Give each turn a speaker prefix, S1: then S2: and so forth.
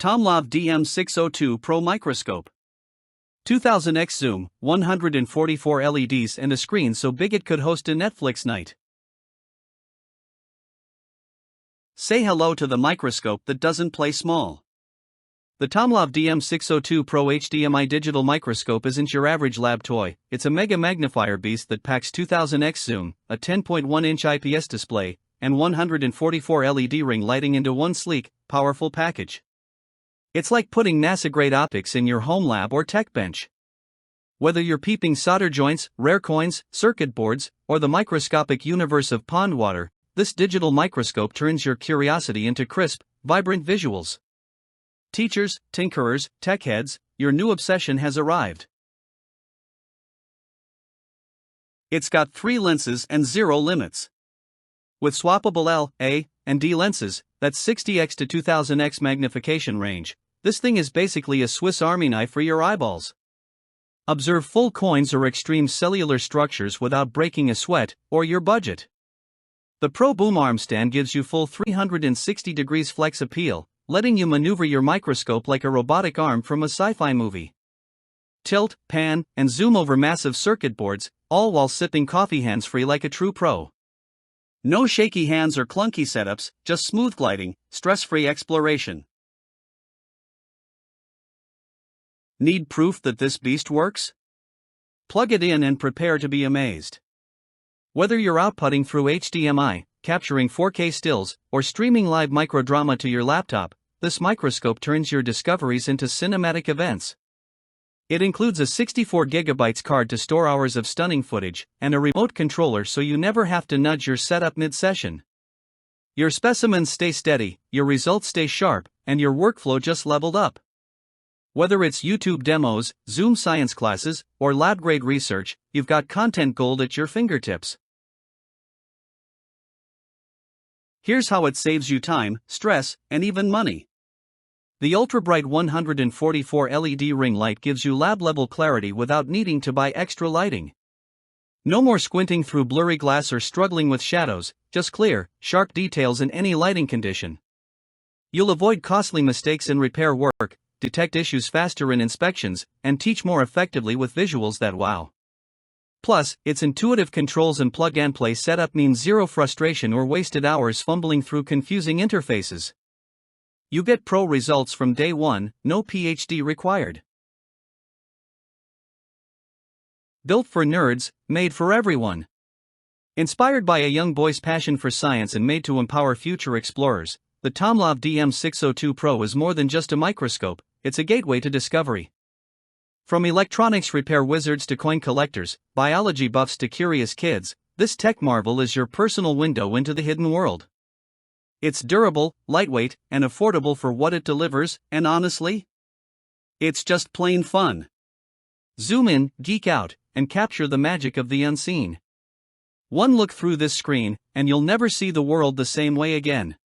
S1: TOMLOV DM602 Pro Microscope. 2000x zoom, 144 LEDs and a screen so big it could host a Netflix night. Say hello to the microscope that doesn't play small. The TOMLOV DM602 Pro HDMI digital microscope isn't your average lab toy, it's a mega magnifier beast that packs 2000x zoom, a 10.1-inch IPS display, and 144 LED ring lighting into one sleek, powerful package. It's like putting NASA-grade optics in your home lab or tech bench. Whether you're peeping solder joints, rare coins, circuit boards, or the microscopic universe of pond water, this digital microscope turns your curiosity into crisp, vibrant visuals. Teachers, tinkerers, tech heads, your new obsession has arrived. It's got 3 lenses and 0 limits. With swappable L, A, and D lenses, that's 60x to 2000x magnification range, this thing is basically a Swiss Army knife for your eyeballs. Observe full coins or extreme cellular structures without breaking a sweat, or your budget. The Pro Boom arm stand gives you full 360 degrees flex appeal, letting you maneuver your microscope like a robotic arm from a sci-fi movie. Tilt, pan, and zoom over massive circuit boards, all while sipping coffee hands-free like a true pro. No shaky hands or clunky setups, just smooth gliding, stress-free exploration. Need proof that this beast works? Plug it in and prepare to be amazed. Whether you're outputting through HDMI, capturing 4K stills, or streaming live microdrama to your laptop, this microscope turns your discoveries into cinematic events. It includes a 64GB card to store hours of stunning footage, and a remote controller so you never have to nudge your setup mid-session. Your specimens stay steady, your results stay sharp, and your workflow just leveled up. Whether it's YouTube demos, Zoom science classes, or lab-grade research, you've got content gold at your fingertips. Here's how it saves you time, stress, and even money. The ultra-bright 144 LED ring light gives you lab-level clarity without needing to buy extra lighting. No more squinting through blurry glass or struggling with shadows, just clear, sharp details in any lighting condition. You'll avoid costly mistakes in repair work, detect issues faster in inspections, and teach more effectively with visuals that wow. Plus, its intuitive controls and plug-and-play setup means zero frustration or wasted hours fumbling through confusing interfaces. You get pro results from day one, no PhD required. Built for nerds, made for everyone. Inspired by a young boy's passion for science and made to empower future explorers, the TOMLOV DM602 Pro is more than just a microscope, it's a gateway to discovery. From electronics repair wizards to coin collectors, biology buffs to curious kids, this tech marvel is your personal window into the hidden world. It's durable, lightweight, and affordable for what it delivers, and honestly, it's just plain fun. Zoom in, geek out, and capture the magic of the unseen. One look through this screen, and you'll never see the world the same way again.